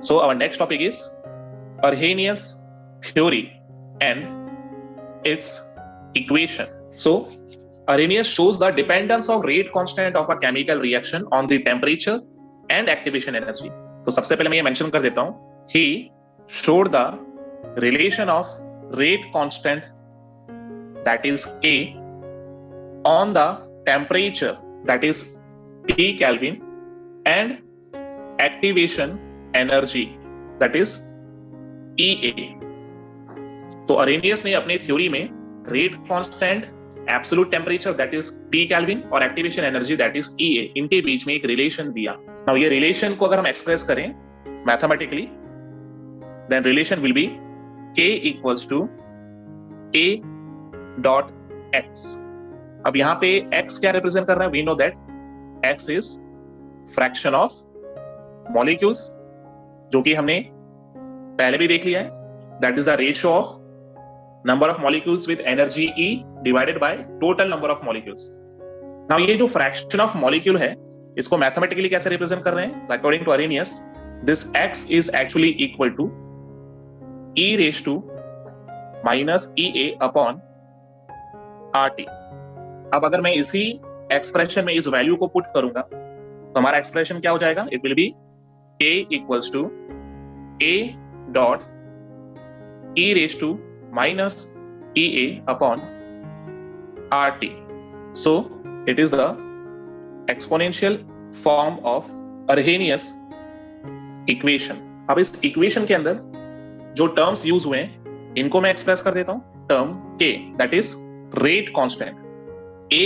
So our next topic is Arrhenius theory and its equation. So Arrhenius shows the dependence of rate constant of a chemical reaction on the temperature and activation energy. तो सबसे पहले मैं ये mention कर देता हूं, he showed the relation of rate constant, that is K, on the temperature, that is T Kelvin, and activation energy, that is EA. तो Arrhenius ने अपने थ्योरी में rate constant, absolute temperature that is T kelvin और activation energy that is EA, इनके बीच में एक relation दिया. Now ये रिलेशन को अगर हम एक्सप्रेस करें mathematically, then relation will be K equals to A dot X. अब यहां पे X क्या रिप्रेजेंट कर रहा है? We know that X is fraction of molecules, जो कि हमने पहले भी देख लिया है. That is the ratio of number of molecules with energy E divided by total number of molecules. Now ये जो fraction of molecule है, इसको mathematically कैसे represent कर रहे हैं? According to Arrhenius, this X is actually equal to E raised to minus EA upon RT. अब अगर मैं इसी expression में इस value को put करूंगा, तो हमारा expression क्या हो जाएगा? It will be K equals to A dot E raised to minus EA upon RT. So it is the exponential form of Arrhenius equation. अब इस equation के अंदर जो terms use हुए हैं, इनको मैं express कर देता हूं. term K, that is rate constant. A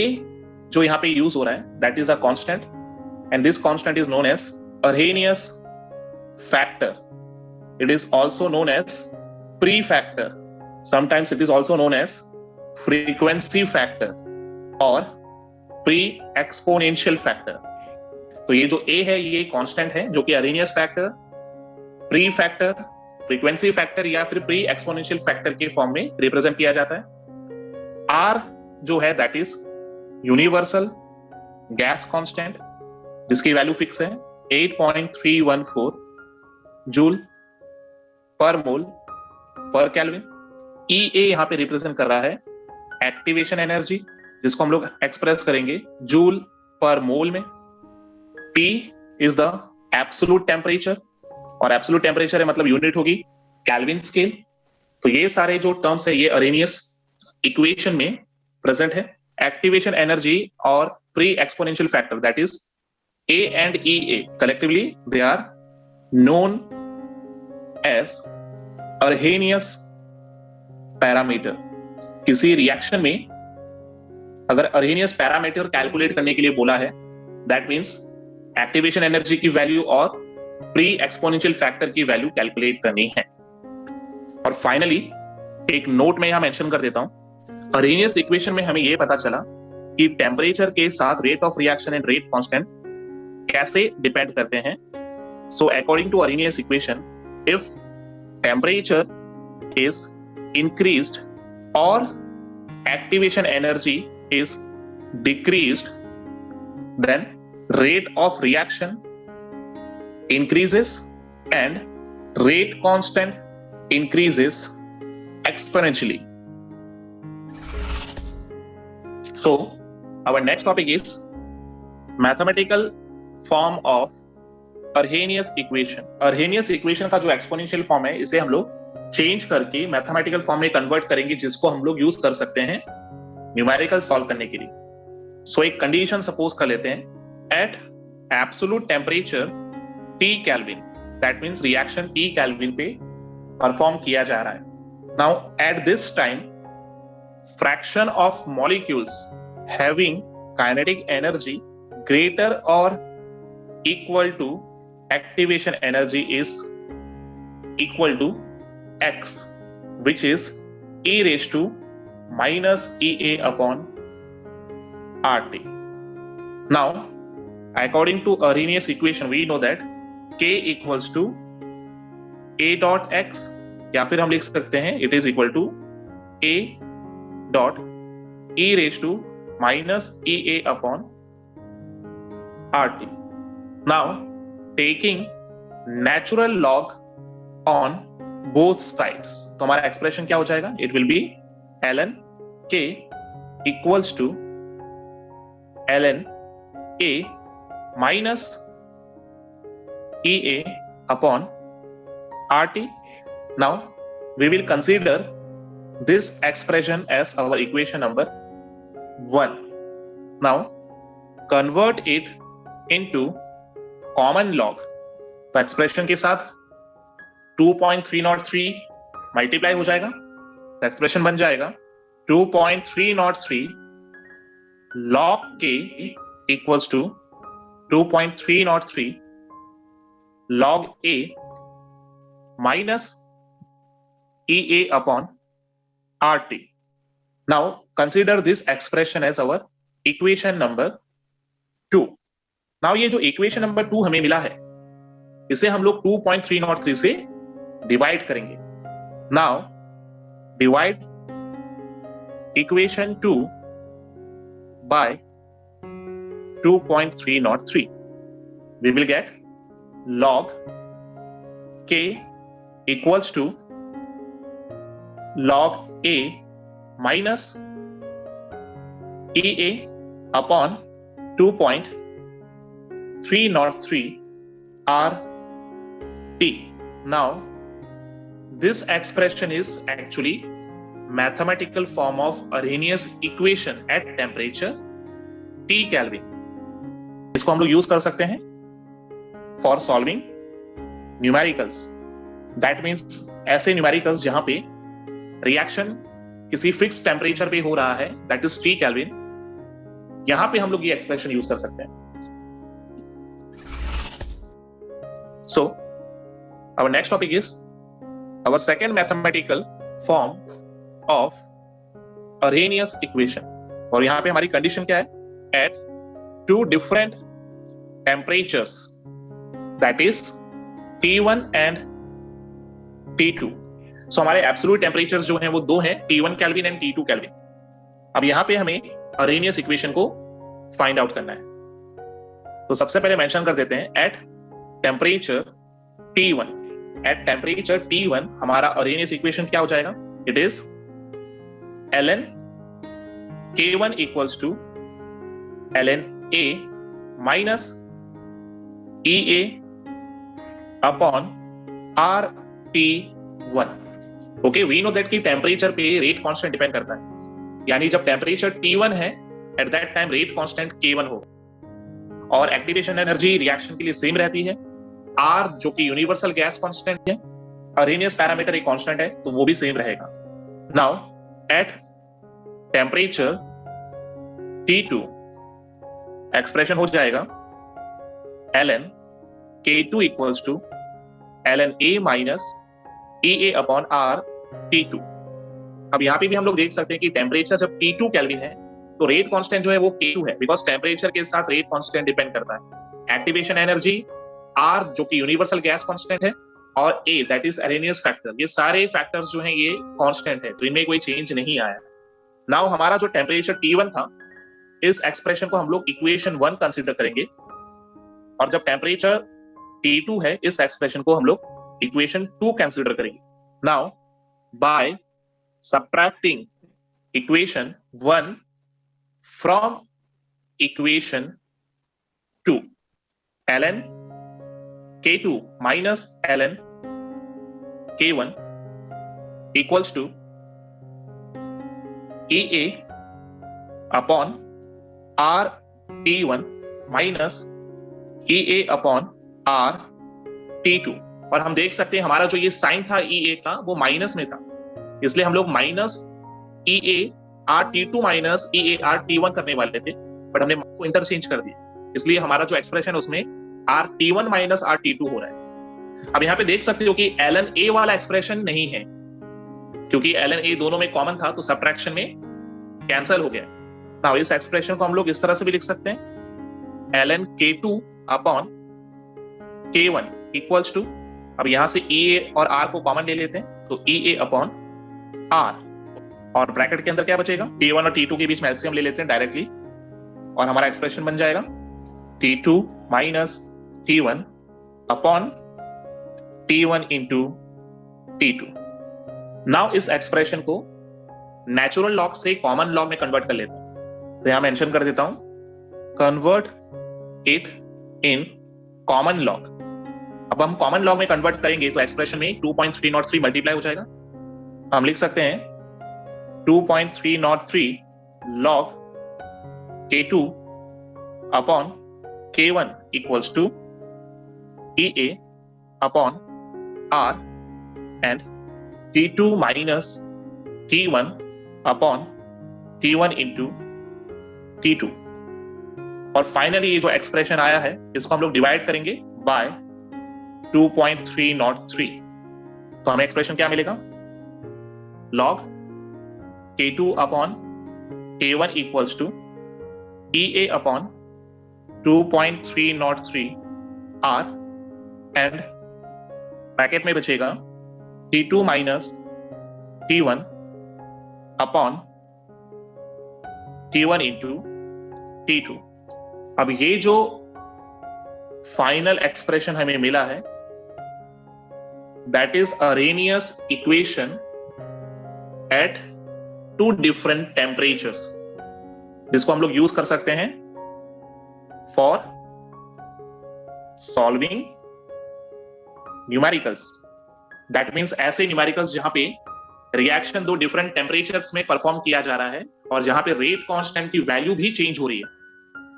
जो यहां पे use हो रहा है, that is a constant, and this constant is known as Arrhenius factor. It is also known as prefactor. Sometimes it is also known as frequency factor or pre-exponential factor. तो ये जो A है, ये constant है, जो कि Arrhenius factor, pre-factor, frequency factor या फिर pre-exponential factor के फॉर्म में रिप्रेजेंट किया जाता है. R जो है, that is universal gas constant, जिसकी वैल्यू फिक्स है 8.314 जूल पर मोल पर केल्विन. EA यहां पे रिप्रेजेंट कर रहा है एक्टिवेशन एनर्जी, जिसको हम लोग एक्सप्रेस करेंगे जूल पर मोल में. T is the absolute temperature, और एब्सोल्यूट टेम्परेचर है मतलब यूनिट होगी केल्विन स्केल. तो ये सारे जो टर्म्स है, ये अरेनियस इक्वेशन में प्रेजेंट है. एक्टिवेशन एनर्जी और pre exponential factor, that is A and EA, collectively they are known as Arrhenius parameter. किसी रिएक्शन में अगर अरेनियस पैरामीटर कैलकुलेट करने के लिए बोला है, दैट मींस एक्टिवेशन एनर्जी की वैल्यू और प्री एक्सपोनेंशियल फैक्टर की वैल्यू कैलकुलेट करनी है. और फाइनली एक नोट में यहां मेंशन कर देता हूं, अरेनियस इक्वेशन में हमें यह पता चला कि टेम्परेचर के साथ rate of reaction and rate constant कैसे डिपेंड करते हैं. So according to Arrhenius equation, if temperature is increased or activation energy is decreased, then rate of reaction increases and rate constant increases exponentially. So our next topic is mathematical form of Arrhenius equation. Arrhenius equation का जो exponential form है, इसे हम लोग change करके mathematical form में convert करेंगे, जिसको हम लोग यूज कर सकते हैं न्यूमेरिकल सॉल्व करने के लिए. सो एक कंडीशन सपोज कर लेते हैं, at absolute temperature T kelvin, that means reaction T kelvin पे परफॉर्म किया जा रहा है. Now at this time, fraction of molecules having kinetic energy greater और equal to activation energy is equal to X, which is E raised to minus EA upon RT. Now, according to Arrhenius equation, we know that K equals to A dot X, या फिर हम लिख सकते हैं it is equal to A dot E raised to minus EA upon RT. Now, taking natural log on both sides. तो हमारा expression क्या हो जाएगा? It will be ln k equals to ln a minus EA upon RT. Now we will consider this expression as our equation number 1. Now convert it into common log. तो expression के साथ 2.303 multiply हो जाएगा, तो expression बन जाएगा 2.303 log k equals to 2.303 log a minus EA upon RT. Now consider this expression as our equation number 2. Now ये जो equation number 2 हमें मिला है, इसे हम लोग 2.303 से डिवाइड करेंगे. Now divide equation 2 by 2.303. We will get log k equals to log a minus EA upon 2.303 RT. Now this expression is actually mathematical form of Arrhenius equation at temperature T Kelvin. इसको हम लोग use कर सकते हैं for solving numericals. That means ऐसे numericals जहां पे reaction किसी फिक्स टेम्परेचर पे हो रहा है, दैट इज T Kelvin. यहां पे हम लोग ये एक्सप्रेशन यूज कर सकते हैं. So our next topic is our second mathematical form of Arrhenius equation. और यहां पे हमारी कंडीशन क्या है? At two different temperatures, that is T1 and T2. So हमारे एब्सोल्यूट टेम्परेचर्स जो हैं वो दो हैं, T1 kelvin and T2 kelvin. अब यहां पे हमें Arrhenius इक्वेशन को फाइंड आउट करना है. तो सबसे पहले मेंशन कर देते हैं at temperature T1. At temperature T1 हमारा Arrhenius इक्वेशन क्या हो जाएगा? It is ln K1 equals to ln A minus EA upon RT1. Okay, we know that कि टेम्परेचर पे रेट कांस्टेंट डिपेंड करता है. यानी जब टेम्परेचर T1 है, at that time rate constant K1 होगा. और एक्टिवेशन एनर्जी रिएक्शन के लिए सेम रहती है. R जो कि यूनिवर्सल गैस कांस्टेंट है, Arrhenius पैरामीटर एक कांस्टेंट है, तो वो भी सेम रहेगा. Now at temperature T2 expression हो जाएगा ln K2 equals to ln A minus EA upon RT2. अब यहां पे भी हम लोग देख सकते हैं कि टेम्परेचर जब T2 केल्विन है तो रेट कांस्टेंट जो है वो K2 है, बिकॉज टेम्परेचर के साथ रेट कांस्टेंट डिपेंड करता है. एक्टिवेशन एनर्जी R जो कि यूनिवर्सल गैस कांस्टेंट है, और A that is Arrhenius factor. ये सारे फैक्टर्स जो हैं ये कांस्टेंट है, तो इनमें कोई चेंज नहीं आया. नाउ हमारा जो टेम्परेचर T1 था, इस एक्सप्रेशन को हम लोग इक्वेशन 1 कंसीडर करेंगे, और जब टेम्परेचर T2 है, इस एक्सप्रेशन को हम लोग इक्वेशन 2 कंसीडर करेंगे. Now by subtracting equation 1 from equation 2, ln K2 minus ln K1 equals to EA upon RT1 minus EA upon RT2. और हम देख सकते हैं हमारा जो ये साइन था EA का वो माइनस में था, इसलिए हम लोग minus EA RT2 minus EA RT1 करने वाले थे, बट हमने को इंटरचेंज कर दिया, इसलिए हमारा जो एक्सप्रेशन उसमें RT1 माइनस RT2 हो रहा है. अब यहाँ पे देख सकते हो कि ln A वाला एक्सप्रेशन नहीं है, क्योंकि ln A दोनों में कॉमन था, तो सबट्रैक्शन में कैंसिल हो गया. नाउ इस एक्सप्रेशन को हम लोग इस तरह से भी लिख सकते हैं ln K2 upon K1 equals to, अब यहां से EA और R को कॉमन ले लेते हैं, तो EA अपॉन R, और ब्रैकेट के अंदर क्या बचेगा? T1 और T2 के बीच में एलसीएम ले लेते हैं डायरेक्टली, और हमारा एक्सप्रेशन बन जाएगा T2 minus T1 upon T1 into T2। Now इस एक्सप्रेशन को नेचुरल लॉग से कॉमन लॉग में कन्वर्ट कर लेते हैं। तो यहां मेंशन कर देता हूं, convert it in common log. अब हम कॉमन लॉग में कन्वर्ट करेंगे तो एक्सप्रेशन में 2.303 मल्टीप्लाई हो जाएगा। हम लिख सकते हैं 2.303 log K2 upon K1 equals to EA upon R and T2 minus T1 upon T1 into T2। और फाइनली ये जो एक्सप्रेशन आया है इसको हम लोग डिवाइड करेंगे बाय 2.303। तो हमें एक्सप्रेशन क्या मिलेगा, log K2 upon K1 equals to EA upon 2.303 R and bracket में बचेगा T2 minus T1 upon T1 into T2। अब ये जो फाइनल एक्सप्रेशन हमें मिला है that is Arrhenius equation at 2 different temperatures, जिसको हम लोग यूज कर सकते हैं for solving numericals. That means ऐसे न्यूमेरिकल्स जहां पे रिएक्शन 2 डिफरेंट टेम्परेचर्स में परफॉर्म किया जा रहा है और जहां पे रेट कांस्टेंट की वैल्यू भी चेंज हो रही है।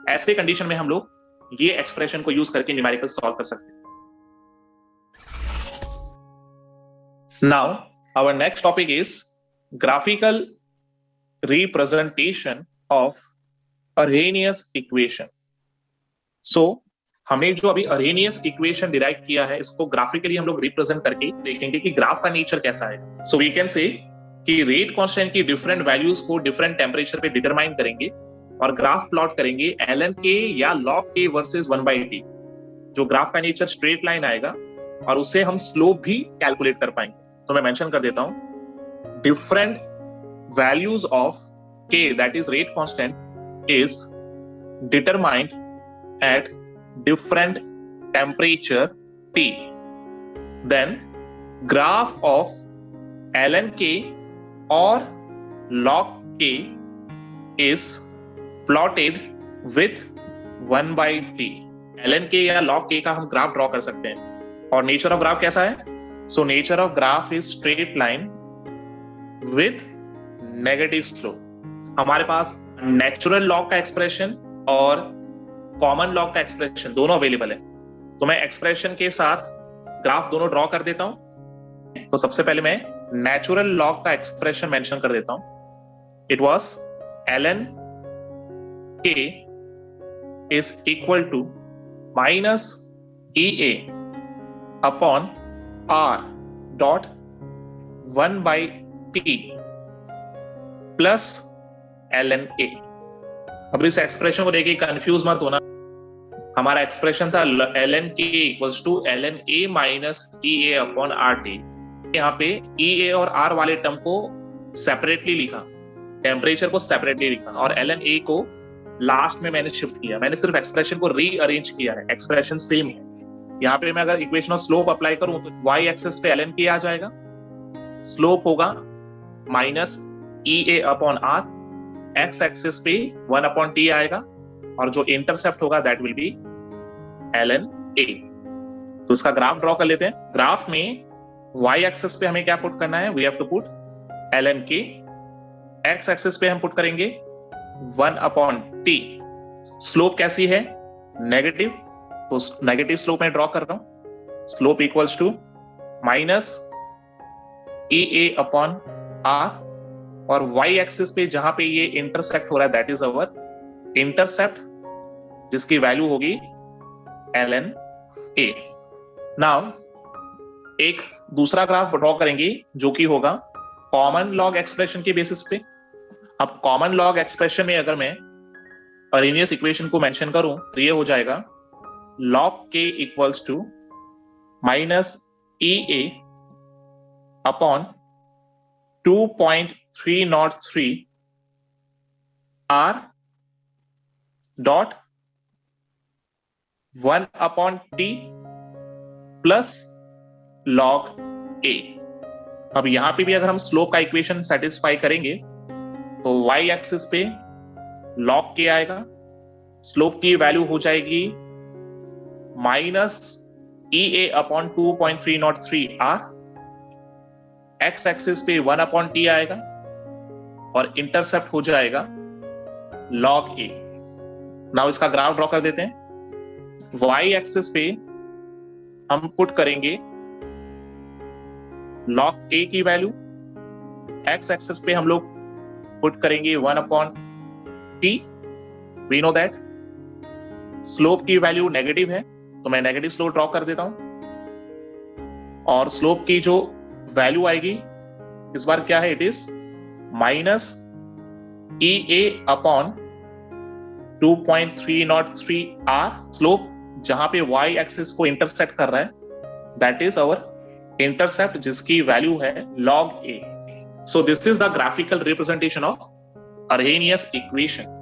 ऐसे कंडीशन में हम लोग ये एक्सप्रेशन को यूज करके न्यूमेरिकल सॉल्व कर सकते हैं। Now our next topic is graphical representation of Arrhenius equation. So हमने जो अभी अरेनियस इक्वेशन डिराइव किया है इसको ग्राफिकली हम लोग रिप्रेजेंट करके देखेंगे कि ग्राफ का नेचर कैसा है। सो वी कैन से कि रेट कांस्टेंट की डिफरेंट वैल्यूज को डिफरेंट टेम्परेचर पे डिटरमाइन करेंगे और ग्राफ प्लॉट करेंगे ln k या log k वर्सेस 1/t। जो ग्राफ का नेचर स्ट्रेट लाइन आएगा और उससे हम स्लोप भी कैलकुलेट कर पाएंगे। तो मैं मेंशन कर देता हूं, different values of k that is rate constant is determined at different temperature T, then graph of ln k or log k is plotted with 1/t। ln k या log k का हम graph draw कर सकते हैं। और nature of graph कैसा है? So nature of graph is straight line with negative slope. हमारे पास नेचुरल लॉग का एक्सप्रेशन और कॉमन लॉग का एक्सप्रेशन दोनों अवेलेबल है। तो मैं एक्सप्रेशन के साथ ग्राफ दोनों ड्रॉ कर देता हूं। तो सबसे पहले मैं नेचुरल लॉग का एक्सप्रेशन मेंशन कर देता हूं। It was ln k is equal to minus EA upon R dot 1/t plus ln A। अब इस एक्सप्रेशन को देखिए, कंफ्यूज मत होना। हमारा एक्सप्रेशन था ln k equals to ln A minus EA upon RT। यहाँ पे EA और R वाले टर्म को सेपरेटली लिखा, टेम्परेचर को सेपरेटली लिखा और ln A को लास्ट में मैंने शिफ्ट किया। मैंने सिर्फ एक्सप्रेशन को रीअरेंज किया है, एक्सप्रेशन सेम है। यहाँ पे मैं अगर इक्वेशन ऑफ स्लोप अप्लाई करूं तो y एक्सिस पे ln k आ जाएगा, स्लोप होगा minus EA upon R, x axis पे 1/t आएगा और जो इंटरसेप्ट होगा that will be ln A। तो इसका ग्राफ ड्रॉ कर लेते हैं। ग्राफ में y एक्सिस पे हमें क्या पुट करना है? We have to put ln K। x axis पे हम पुट करेंगे 1/t। स्लोप कैसी है? नेगेटिव, तो नेगेटिव स्लोप में ड्रॉ कर रहा हूं। Slope equals to minus EA upon R और y एक्सिस पे जहां पे ये इंटरसेक्ट हो रहा है दैट इज अवर इंटरसेप्ट, जिसकी वैल्यू होगी ln A। नाउ एक दूसरा ग्राफ ड्रॉ करेंगे जो कि होगा कॉमन लॉग एक्सप्रेशन के बेसिस पे। अब कॉमन लॉग एक्सप्रेशन में अगर मैं अरेनियस इक्वेशन को मेंशन करूं तो ये हो जाएगा log k equals to minus EA upon 2.303 R dot 1/t plus log a। अब यहां पे भी अगर हम स्लोप का इक्वेशन सेटिस्फाई करेंगे तो y एक्सिस पे log k आएगा, स्लोप की वैल्यू हो जाएगी minus EA upon 2.303 r, x axis पे 1 अपॉन t आएगा और इंटरसेप्ट हो जाएगा log a। नाउ इसका ग्राफ ड्रॉ कर देते हैं। y एक्सिस पे हम पुट करेंगे log a की वैल्यू, x एक्सिस पे हम लोग पुट करेंगे 1 upon t। We know that slope की वैल्यू नेगेटिव है तो मैं नेगेटिव स्लोप ड्रॉ कर देता हूं, और स्लोप की जो वैल्यू आएगी इस बार क्या है, it is minus EA upon 2.303 r। Slope जहां पे y एक्सिस को इंटरसेक्ट कर रहा है, दैट इज आवर इंटरसेप्ट जिसकी वैल्यू है log a। So this is the graphical representation of Arrhenius equation.